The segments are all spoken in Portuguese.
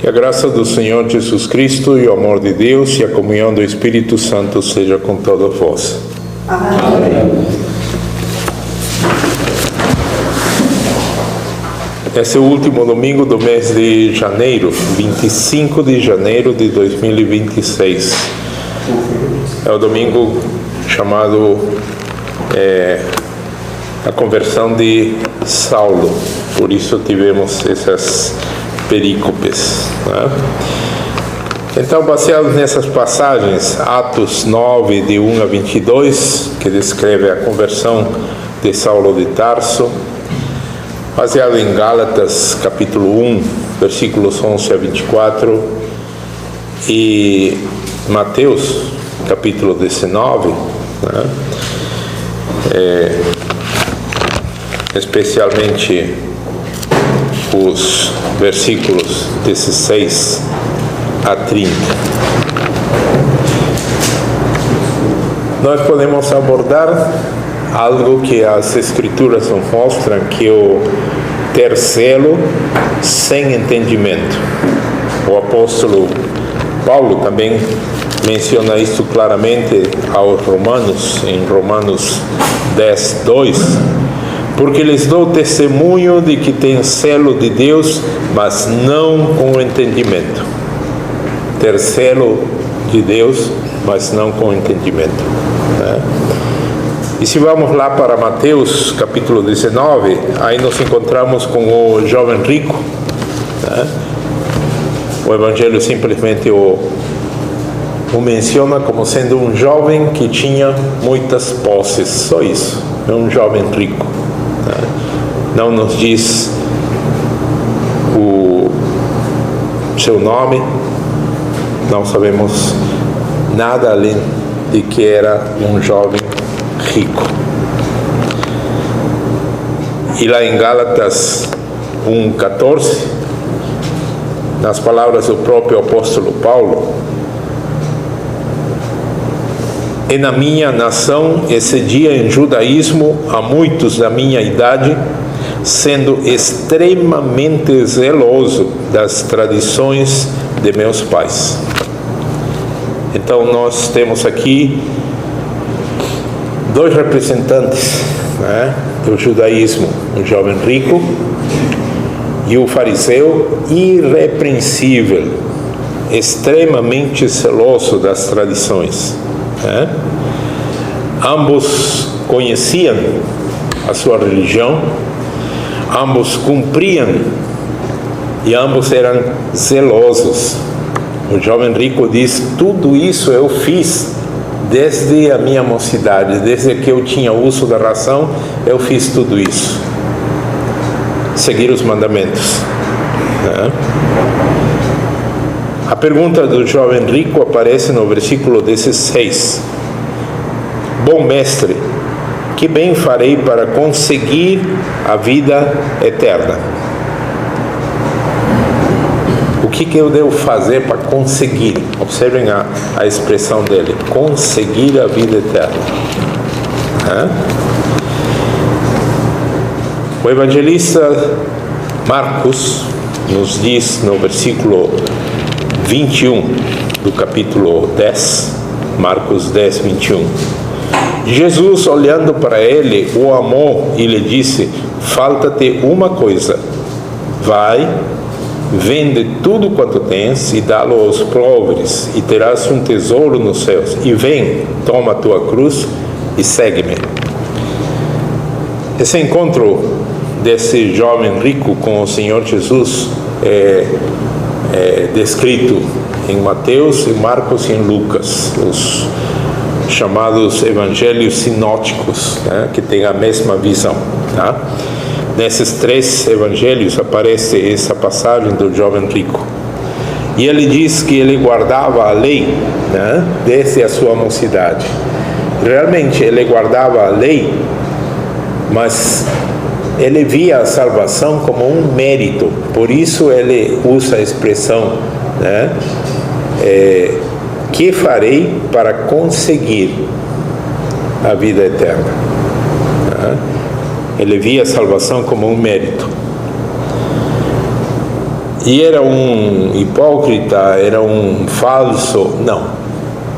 Que a graça do Senhor Jesus Cristo e o amor de Deus e a comunhão do Espírito Santo seja com todos vós. Amém. Esse é o último domingo do mês de janeiro, 25 de janeiro de 2026. É o domingo chamado a conversão de Saulo. Por isso tivemos essas perícopes, né? Então, baseado nessas passagens, Atos 9, de 1 a 22, que descreve a conversão de Saulo de Tarso, baseado em Gálatas, capítulo 1, versículos 11 a 24, e Mateus, capítulo 19, né? Especialmente os versículos 16 a 30. Nós podemos abordar algo que as Escrituras nos mostram, que é o ter zelo sem entendimento. O apóstolo Paulo também menciona isso claramente aos Romanos, em Romanos 10, 2, porque lhes dou testemunho de que tem zelo de Deus, mas não com entendimento. Ter zelo de Deus, mas não com entendimento, né? E se vamos lá para Mateus, capítulo 19, aí nos encontramos com o jovem rico, né? O Evangelho simplesmente o menciona como sendo um jovem que tinha muitas posses, só isso, é um jovem rico, né? Não nos diz o seu nome, não sabemos nada além de que era um jovem rico. E lá em Gálatas 1:14, nas palavras do próprio apóstolo Paulo: e na minha nação excedia em judaísmo a muitos da minha idade, sendo extremamente zeloso das tradições de meus pais. Então nós temos aqui dois representantes, né, do judaísmo, o jovem rico e o fariseu irrepreensível, extremamente zeloso das tradições, né? Ambos conheciam a sua religião, ambos cumpriam e ambos eram zelosos. O jovem rico diz: tudo isso eu fiz desde a minha mocidade, desde que eu tinha uso da razão, eu fiz tudo isso. Seguir os mandamentos, né? A pergunta do jovem rico aparece no versículo 16. Bom mestre, que bem farei para conseguir a vida eterna? O que eu devo fazer para conseguir? Observem a expressão dele: conseguir a vida eterna. O evangelista Marcos nos diz no versículo 21 do capítulo 10, Marcos 10, 21. Jesus, olhando para ele, o amou e lhe disse: falta-te uma coisa, vai, vende tudo quanto tens e dá-lo aos pobres, e terás um tesouro nos céus. E vem, toma a tua cruz e segue-me. Esse encontro desse jovem rico com o Senhor Jesus é descrito em Mateus, em Marcos e em Lucas, os chamados evangelhos sinóticos, né, que têm a mesma visão, tá? Nesses três evangelhos aparece essa passagem do jovem rico. E ele diz que ele guardava a lei, né, desde a sua mocidade. Realmente ele guardava a lei, mas ele via a salvação como um mérito. Por isso ele usa a expressão, né, que farei para conseguir a vida eterna. Ele via a salvação como um mérito. E era um hipócrita, era um falso. Não.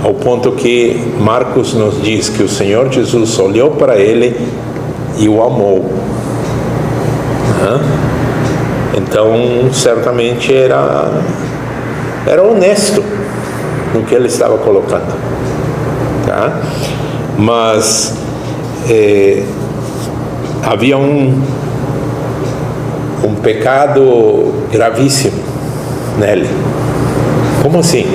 Ao ponto que Marcos nos diz que o Senhor Jesus olhou para ele e o amou. Então, certamente era honesto no que ele estava colocando. Tá? Mas havia um pecado gravíssimo nele. Como assim?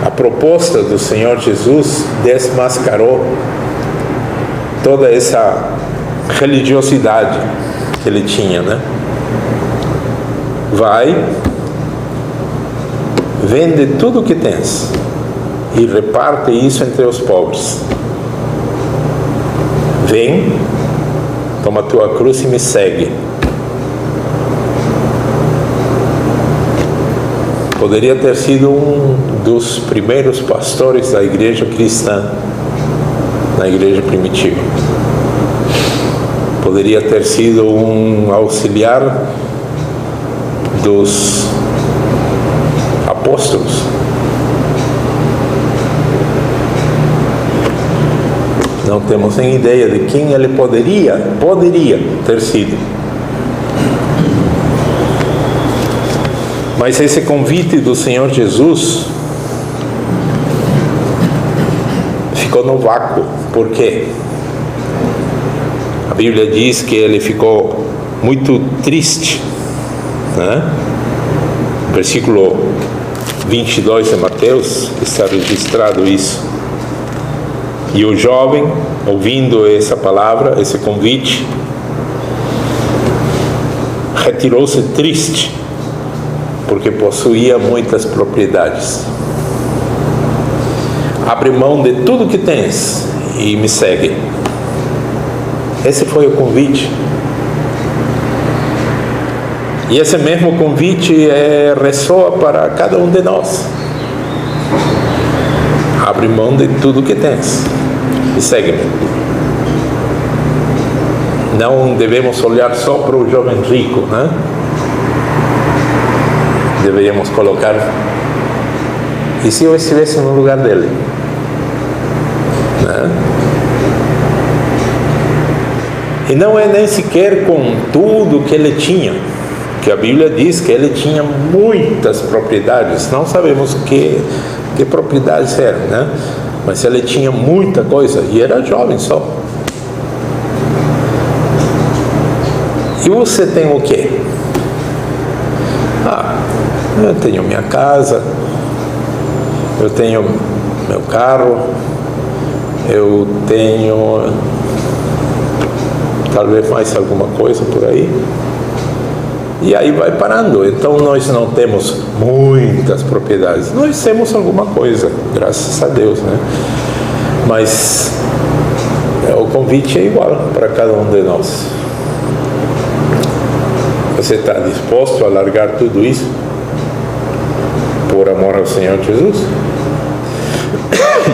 A proposta do Senhor Jesus desmascarou toda essa religiosidade que ele tinha, né? Vai, vende tudo o que tens e reparte isso entre os pobres. Vem, toma a tua cruz e me segue. Poderia ter sido um dos primeiros pastores da igreja cristã, na igreja primitiva. Poderia ter sido um auxiliar dos apóstolos. Não temos nem ideia de quem ele poderia ter sido. Mas esse convite do Senhor Jesus ficou no vácuo. Por quê? A Bíblia diz que ele ficou muito triste, né? Versículo 22 de Mateus está registrado isso. E o jovem, ouvindo essa palavra, esse convite, retirou-se triste, porque possuía muitas propriedades. Abre mão de tudo que tens e me segue. Esse foi o convite. E esse mesmo convite ressoa para cada um de nós. Abre mão de tudo que tens e segue-me. Não devemos olhar só para o jovem rico, né? Deveríamos colocar: e se eu estivesse no lugar dele? Né? E não é nem sequer com tudo que ele tinha, que a Bíblia diz que ele tinha muitas propriedades. Não sabemos que propriedades eram, né? Mas ele tinha muita coisa e era jovem só. E você tem o quê? Eu tenho minha casa, eu tenho meu carro, eu tenho talvez mais alguma coisa por aí. E aí vai parando. Então nós não temos muitas propriedades, nós temos alguma coisa, graças a Deus, né? Mas o convite é igual para cada um de nós. Você está disposto a largar tudo isso por amor ao Senhor Jesus?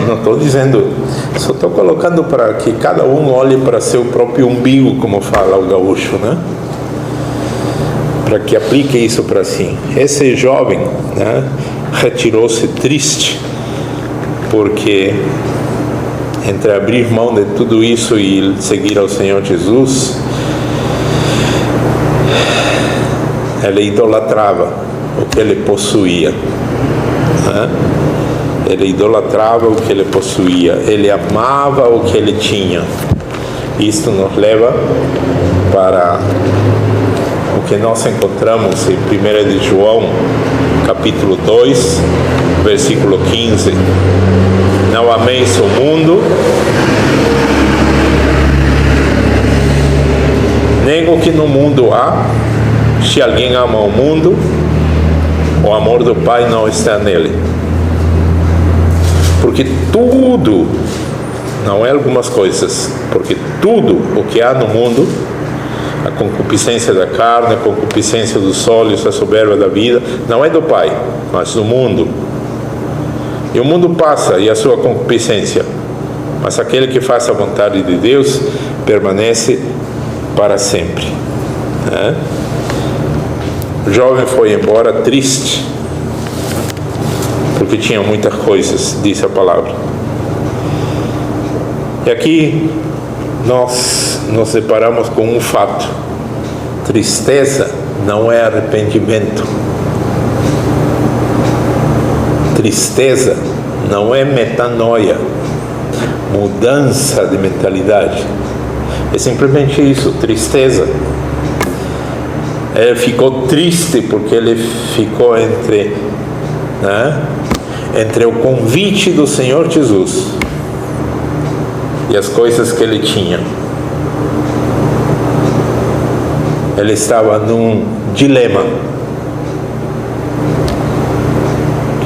Não estou dizendo, só estou colocando para que cada um olhe para seu próprio umbigo, como fala o gaúcho, né? Para que aplique isso para si. Esse jovem, né, retirou-se triste, porque entre abrir mão de tudo isso e seguir ao Senhor Jesus, ele idolatrava o que ele possuía, né? Ele idolatrava o que ele possuía, ele amava o que ele tinha. Isto nos leva para o que nós encontramos em 1 de João, capítulo 2, versículo 15. Não ameis o mundo, nem o que no mundo há. Se alguém ama o mundo, o amor do Pai não está nele. Porque tudo, não é algumas coisas, porque tudo o que há no mundo, a concupiscência da carne, a concupiscência dos olhos, a soberba da vida, não é do Pai, mas do mundo. E o mundo passa e a sua concupiscência, mas aquele que faz a vontade de Deus permanece para sempre, né? O jovem foi embora triste, porque tinha muitas coisas, diz a palavra. E aqui nós nos deparamos com um fato: tristeza não é arrependimento. Tristeza não é metanoia, mudança de mentalidade. É simplesmente isso, tristeza. Ele ficou triste porque ele ficou entre o convite do Senhor Jesus e as coisas que ele tinha. Ele estava num dilema: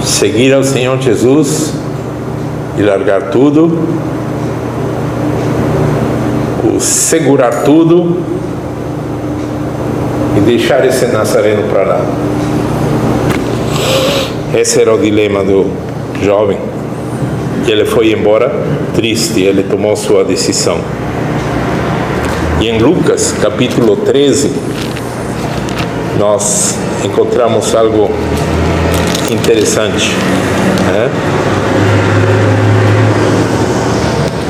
seguir ao Senhor Jesus e largar tudo, ou segurar tudo e deixar esse nazareno para lá. Esse era o dilema do jovem. E ele foi embora triste, ele tomou sua decisão. E em Lucas, capítulo 13, nós encontramos algo interessante.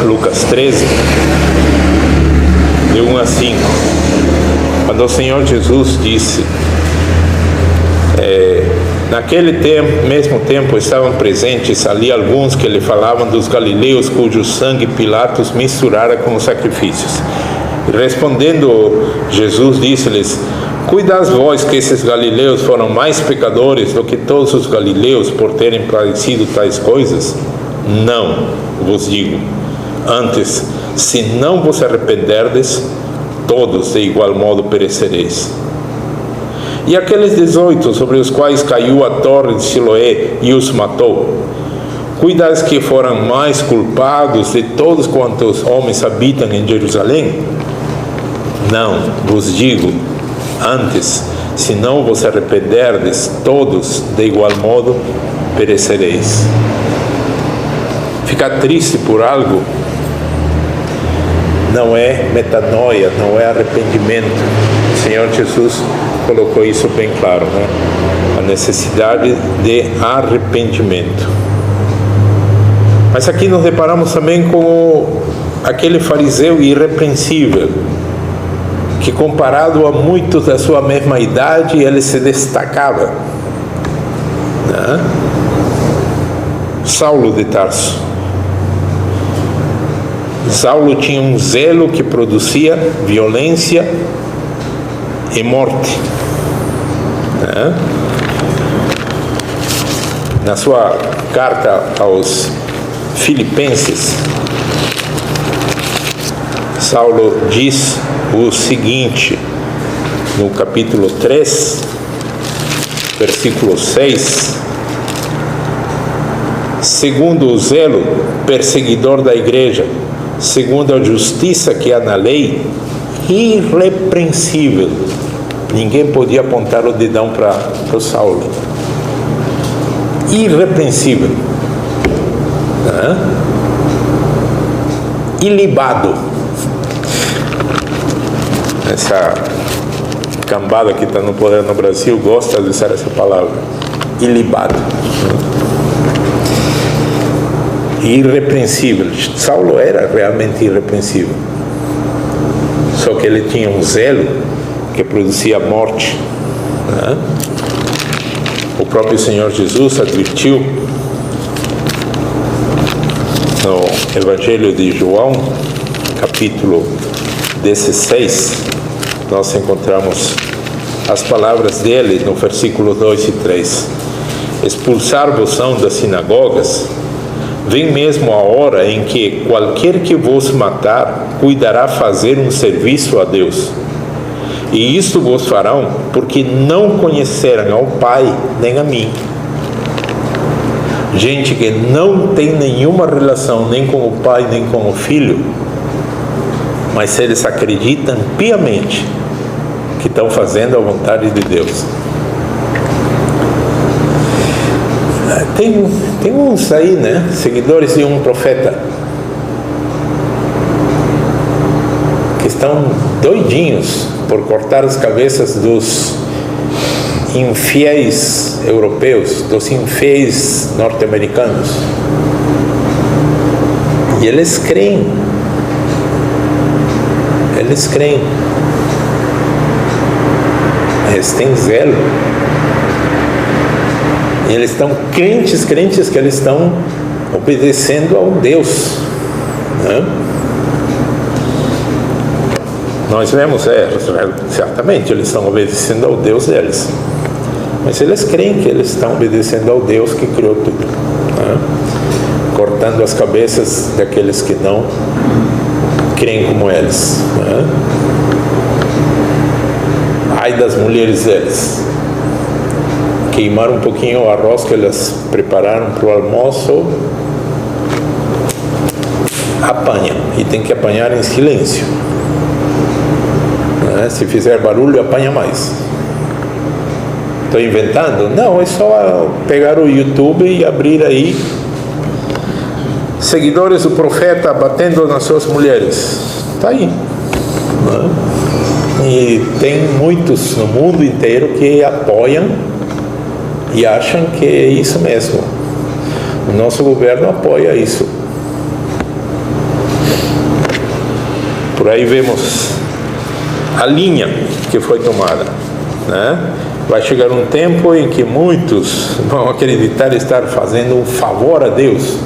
Lucas 13, de 1 a 5. Quando o Senhor Jesus disse, naquele mesmo tempo estavam presentes ali alguns que lhe falavam dos galileus cujo sangue Pilatos misturara com os sacrifícios. E respondendo Jesus disse-lhes: cuidais vós que esses galileus foram mais pecadores do que todos os galileus por terem padecido tais coisas? Não vos digo. Antes, se não vos arrependerdes, todos de igual modo perecereis. E aqueles 18 sobre os quais caiu a torre de Siloé e os matou, cuidais que foram mais culpados de todos quantos homens habitam em Jerusalém? Não vos digo. Antes, se não vos arrependerdes, todos de igual modo perecereis. Ficar triste por algo não é metanoia, não é arrependimento. O Senhor Jesus colocou isso bem claro, A necessidade de arrependimento. Mas aqui nos deparamos também com aquele fariseu irrepreensível, que comparado a muitos da sua mesma idade, ele se destacava. Saulo de Tarso. Saulo tinha um zelo que produzia violência e morte. Na sua carta aos Filipenses, Saulo diz o seguinte, no capítulo 3, versículo 6: segundo o zelo perseguidor da igreja, segundo a justiça que há na lei, irrepreensível. Ninguém podia apontar o dedão para o Saulo. Irrepreensível. Ilibado. Essa cambada que está no poder no Brasil gosta de usar essa palavra. Ilibado. Irrepreensível. Saulo era realmente irrepreensível. Só que ele tinha um zelo que produzia morte. O próprio Senhor Jesus advertiu no Evangelho de João, capítulo 16, nós encontramos as palavras dele no versículo 2 e 3. Expulsar-vos-ão das sinagogas, vem mesmo a hora em que qualquer que vos matar cuidará fazer um serviço a Deus. E isto vos farão porque não conheceram ao Pai nem a mim. Gente que não tem nenhuma relação nem com o Pai nem com o Filho, mas eles acreditam piamente que estão fazendo a vontade de Deus. Tem uns aí, seguidores de um profeta, que estão doidinhos por cortar as cabeças dos infiéis europeus, dos infiéis norte-americanos. E eles creem. Eles creem. Eles têm zelo. E eles estão crentes que eles estão obedecendo ao Deus, né? Nós vemos, certamente eles estão obedecendo ao Deus deles, mas eles creem que eles estão obedecendo ao Deus que criou tudo, né? Cortando as cabeças daqueles que não creem como eles, né? Ai das mulheres deles, queimaram um pouquinho o arroz que elas prepararam para o almoço, apanha, e tem que apanhar em silêncio, né? Se fizer barulho, apanha mais. Estou inventando? Não, é só pegar o YouTube e abrir aí seguidores do profeta batendo nas suas mulheres. Está aí, né? E tem muitos no mundo inteiro que apoiam e acham que é isso mesmo. O nosso governo apoia isso. Por aí vemos a linha que foi tomada, né? Vai chegar um tempo em que muitos vão acreditar estar fazendo um favor a Deus,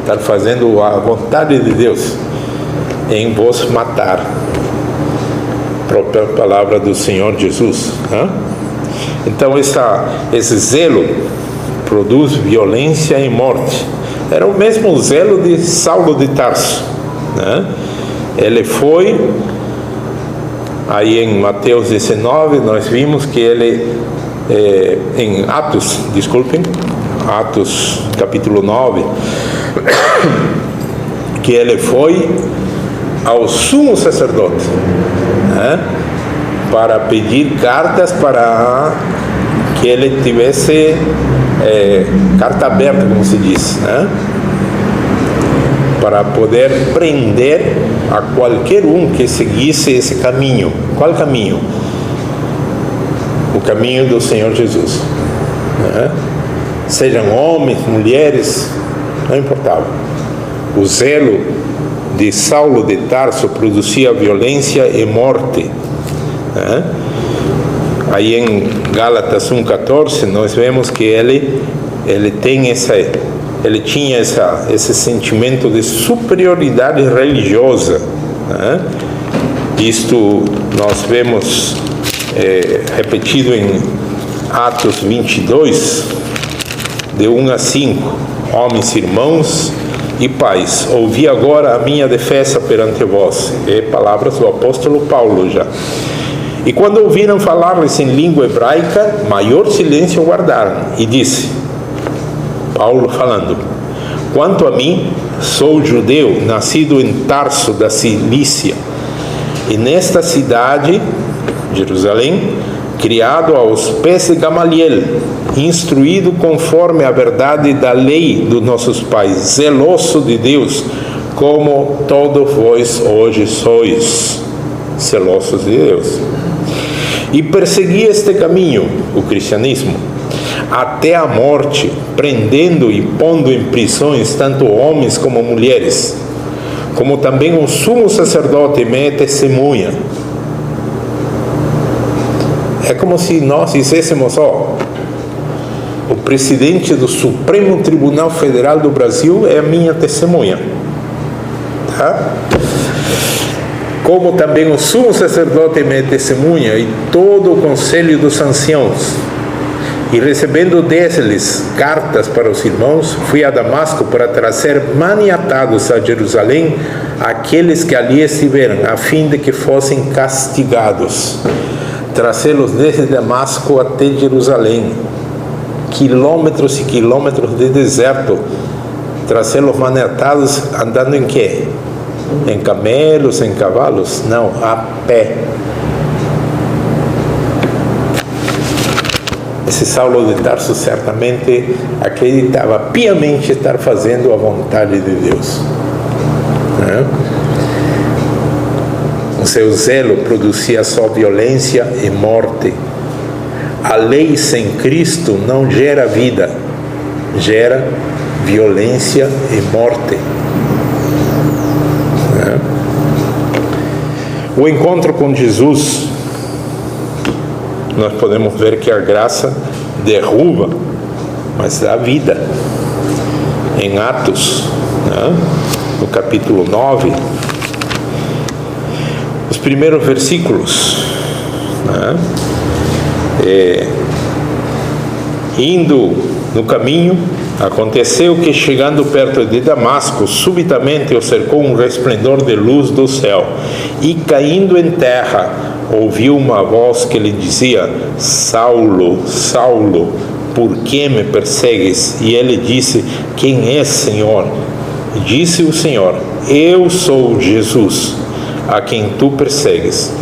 estar fazendo a vontade de Deus em vos matar. Própria palavra do Senhor Jesus, né? Então esse zelo produz violência e morte. Era o mesmo zelo de Saulo de Tarso, né? Ele foi, aí em Mateus 19 nós vimos que ele, em Atos capítulo 9, que ele foi ao sumo sacerdote, né, para pedir cartas para que ele tivesse carta aberta, como se diz, né, para poder prender a qualquer um que seguisse esse caminho. Qual caminho? O caminho do Senhor Jesus, né? Sejam homens, mulheres, não importava. O zelo de Saulo de Tarso produzia violência e morte, né? Aí em Gálatas 1,14 nós vemos que ele tinha esse sentimento de superioridade religiosa, né? Isto nós vemos repetido em Atos 22, de 1 a 5. Homens, irmãos e pais, ouvi agora a minha defesa perante vós. Palavras do apóstolo Paulo já. E quando ouviram falar-lhes em língua hebraica, maior silêncio guardaram. E disse, Paulo falando, quanto a mim, sou judeu, nascido em Tarso da Cilícia, e nesta cidade, Jerusalém, criado aos pés de Gamaliel, instruído conforme a verdade da lei dos nossos pais, zeloso de Deus, como todos vós hoje sois zelosos de Deus. E persegui este caminho, o cristianismo, até a morte, prendendo e pondo em prisões tanto homens como mulheres, como também o sumo sacerdote me testemunha. É como se nós disséssemos, o presidente do Supremo Tribunal Federal do Brasil é a minha testemunha, tá? Como também o sumo sacerdote me testemunha e todo o conselho dos anciãos. E recebendo deles cartas para os irmãos, fui a Damasco para trazer maniatados a Jerusalém aqueles que ali estiveram, a fim de que fossem castigados. Trazê-los desde Damasco até Jerusalém, quilômetros e quilômetros de deserto, trazê-los maniatados andando em quê? Em camelos, em cavalos? Não, a pé. Esse Saulo de Tarso certamente acreditava piamente estar fazendo a vontade de Deus, né? O seu zelo produzia só violência e morte. A lei sem Cristo não gera vida, gera violência e morte. O encontro com Jesus, nós podemos ver que a graça derruba, mas dá vida. Em Atos, no capítulo 9, os primeiros versículos, indo no caminho, aconteceu que, chegando perto de Damasco, subitamente o cercou um resplendor de luz do céu, e caindo em terra, ouviu uma voz que lhe dizia: Saulo, Saulo, por que me persegues? E ele disse: quem és, Senhor? E disse o Senhor: eu sou Jesus, a quem tu persegues.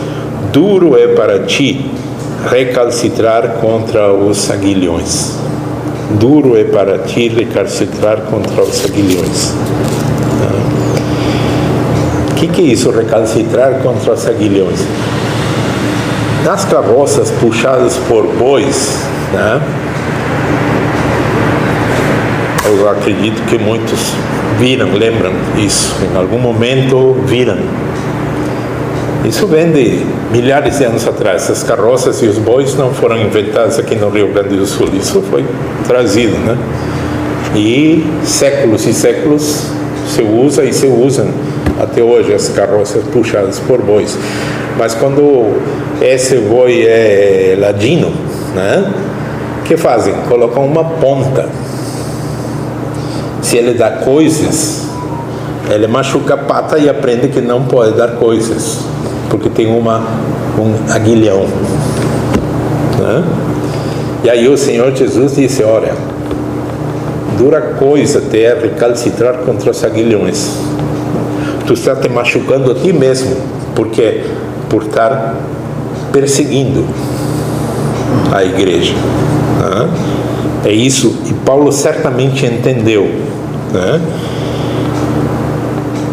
Duro é para ti recalcitrar contra os aguilhões. Duro é para ti recalcitrar contra os aguilhões. O que é isso, recalcitrar contra os aguilhões? Nas carroças puxadas por bois, eu acredito que muitos lembram isso, em algum momento viram. Isso vem de milhares de anos atrás. As carroças e os bois não foram inventados aqui no Rio Grande do Sul. Isso foi trazido, E séculos e séculos se usa e se usam até hoje as carroças puxadas por bois. Mas quando esse boi é ladino, o que fazem? Colocam uma ponta. Se ele dá coisas, ele machuca a pata e aprende que não pode dar coisas, porque tem um aguilhão. E aí o Senhor Jesus disse: olha, dura coisa te é recalcitrar contra os aguilhões. Tu está te machucando a ti mesmo, porque por estar perseguindo a igreja. É isso, e Paulo certamente entendeu.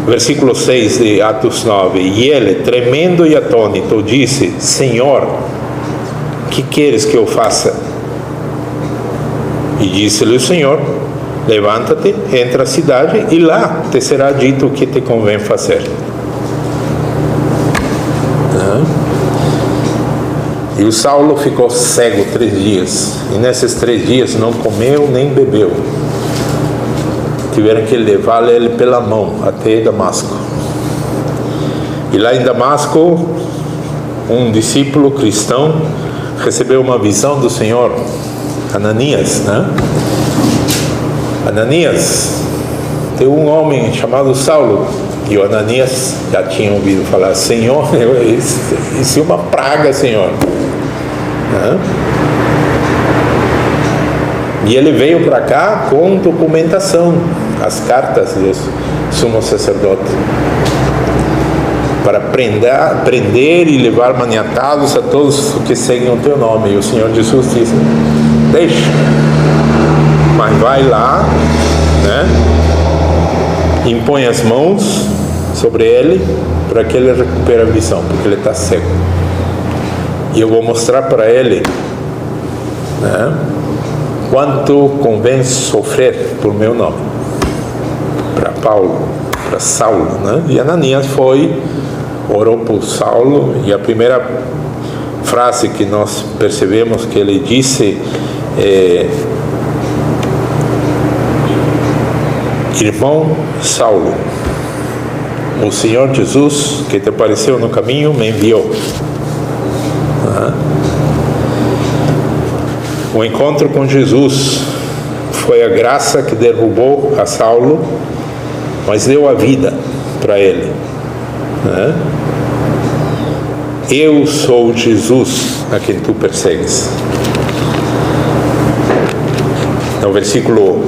Versículo 6 de Atos 9: e ele, tremendo e atônito, disse: Senhor, que queres que eu faça? E disse-lhe o Senhor: levanta-te, entra à cidade, e lá te será dito o que te convém fazer. E o Saulo ficou cego 3 dias, e nesses 3 dias não comeu nem bebeu. Tiveram que levar ele pela mão até Damasco. E lá em Damasco, um discípulo cristão recebeu uma visão do Senhor, Ananias, Ananias, tem um homem chamado Saulo. E o Ananias já tinha ouvido falar: Senhor, isso é uma praga, Senhor. E ele veio para cá com documentação, as cartas do sumo sacerdote, para prender e levar maniatados a todos que seguem o teu nome. E o Senhor Jesus disse: deixa, mas vai lá, impõe as mãos sobre ele para que ele recupere a visão, porque ele está cego. E eu vou mostrar para ele quanto convém sofrer por meu nome. Para Paulo, para Saulo, E Ananias foi, orou por Saulo, e a primeira frase que nós percebemos que ele disse é: irmão Saulo, o Senhor Jesus, que te apareceu no caminho, me enviou. O encontro com Jesus foi a graça que derrubou a Saulo, mas deu a vida para ele. Eu sou Jesus a quem tu persegues. No versículo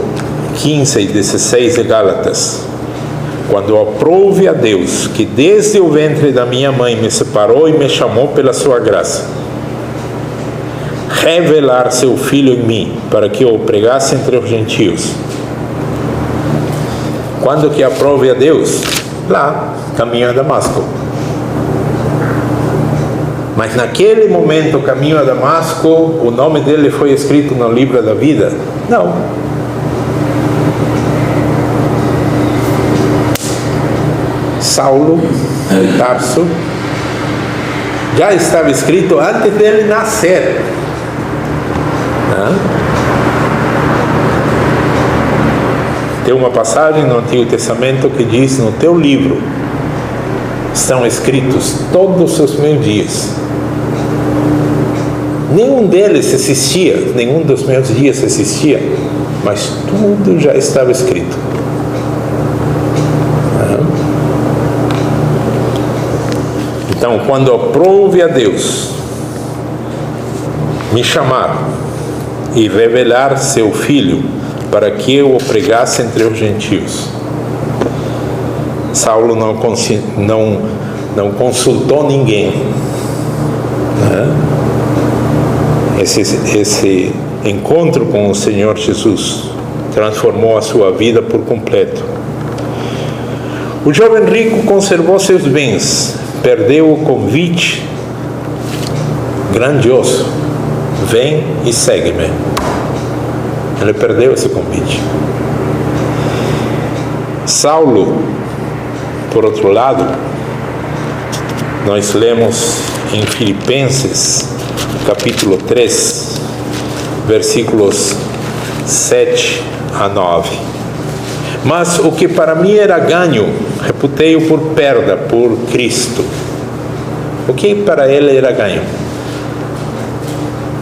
15 e 16 de Gálatas: quando aprouve a Deus, que desde o ventre da minha mãe me separou e me chamou pela sua graça, revelar seu Filho em mim, para que eu o pregasse entre os gentios. Quando que aprove a Deus? Lá, caminho a Damasco. Mas naquele momento, caminho a Damasco, o nome dele foi escrito no livro da vida? Não. Saulo de Tarso já estava escrito antes dele nascer. Tem uma passagem no Antigo Testamento que diz: no teu livro estão escritos todos os meus dias. Nenhum deles existia, nenhum dos meus dias existia, mas tudo já estava escrito. Então, quando aprove a Deus me chamar e revelar seu Filho para que eu o pregasse entre os gentios, Saulo não consultou ninguém. Esse encontro com o Senhor Jesus transformou a sua vida por completo. O jovem rico conservou seus bens, perdeu o convite grandioso: vem e segue-me. Ele perdeu esse convite. Saulo, por outro lado, nós lemos em Filipenses capítulo 3, versículos 7 a 9. Mas o que para mim era ganho, reputei-o por perda por Cristo. O que para ele era ganho?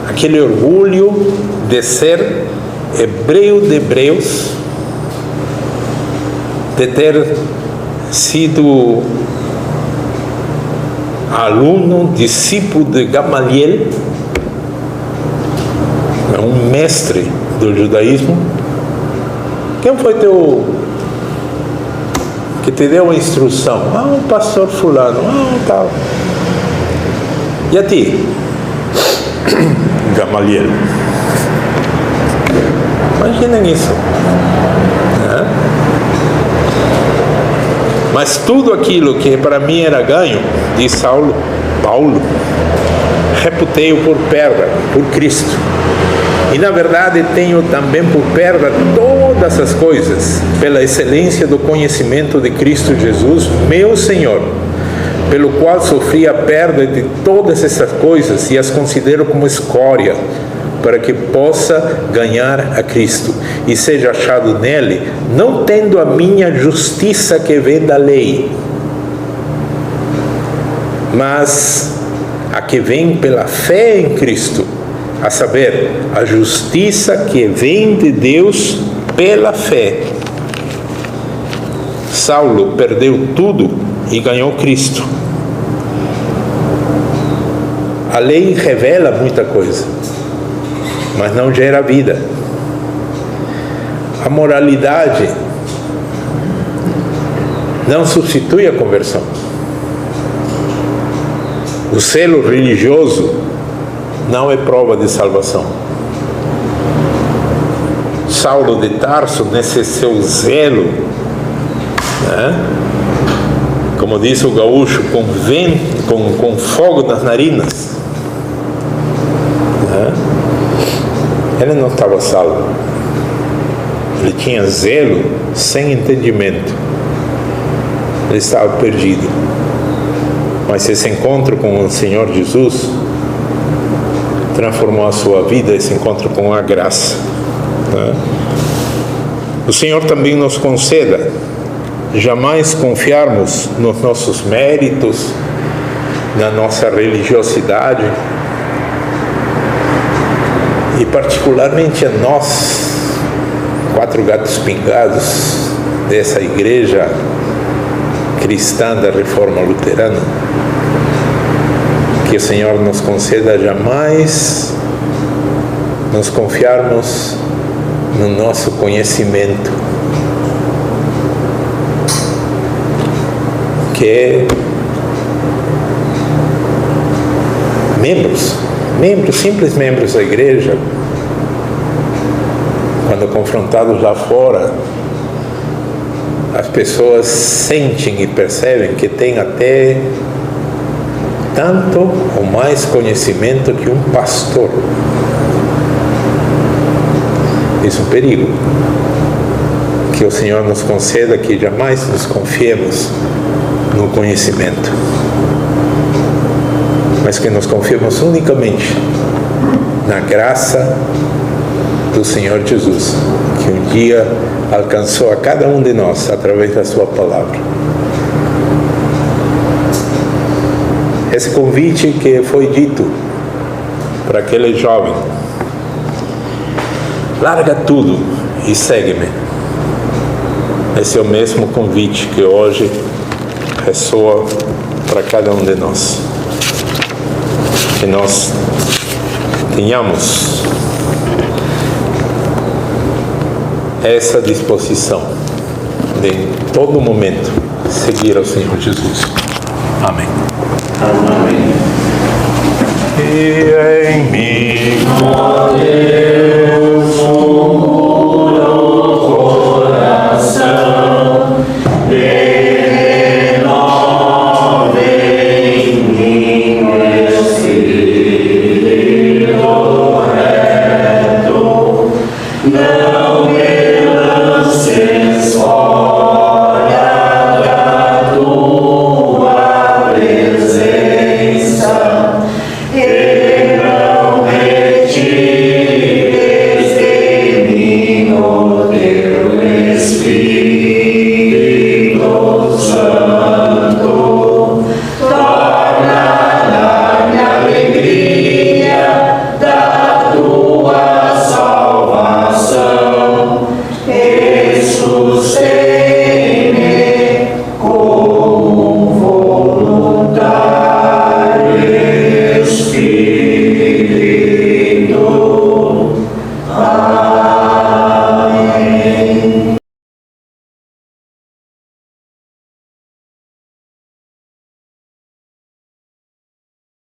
Aquele orgulho de ser hebreu de hebreus, de ter sido aluno, discípulo de Gamaliel, um mestre do judaísmo. Quem foi que te deu a instrução? O pastor fulano, tal. E a ti? Gamaliel. Imaginem isso. Mas tudo aquilo que para mim era ganho, diz Paulo, reputei-o por perda, por Cristo. E na verdade tenho também por perda todas as coisas, pela excelência do conhecimento de Cristo Jesus, meu Senhor, pelo qual sofri a perda de todas essas coisas e as considero como escória, para que possa ganhar a Cristo e seja achado nele, não tendo a minha justiça que vem da lei, mas a que vem pela fé em Cristo, a saber, a justiça que vem de Deus pela fé. Saulo perdeu tudo e ganhou Cristo. A lei revela muita coisa, mas não gera vida. A moralidade não substitui a conversão. O selo religioso não é prova de salvação. Saulo de Tarso, nesse seu zelo, como diz o gaúcho, com fogo nas narinas, ele não estava salvo. Ele tinha zelo sem entendimento. Ele estava perdido. Mas esse encontro com o Senhor Jesus transformou a sua vida, esse encontro com a graça. O Senhor também nos conceda jamais confiarmos nos nossos méritos, na nossa religiosidade, e particularmente a nós, 4 gatos pingados dessa igreja cristã da Reforma Luterana, que o Senhor nos conceda jamais nos confiarmos no nosso conhecimento, que simples membros da igreja, quando confrontados lá fora, as pessoas sentem e percebem que tem até tanto ou mais conhecimento que um pastor. Isso é um perigo. Que o Senhor nos conceda que jamais nos confiemos no conhecimento, mas que nos confiemos unicamente na graça do Senhor Jesus, que um dia alcançou a cada um de nós através da sua palavra. Esse convite que foi dito para aquele jovem: larga tudo e segue-me. Esse é o mesmo convite que hoje ressoa para cada um de nós. Que nós tenhamos essa disposição de, em todo momento, seguir ao Senhor Jesus. Amém. Amém. E em mim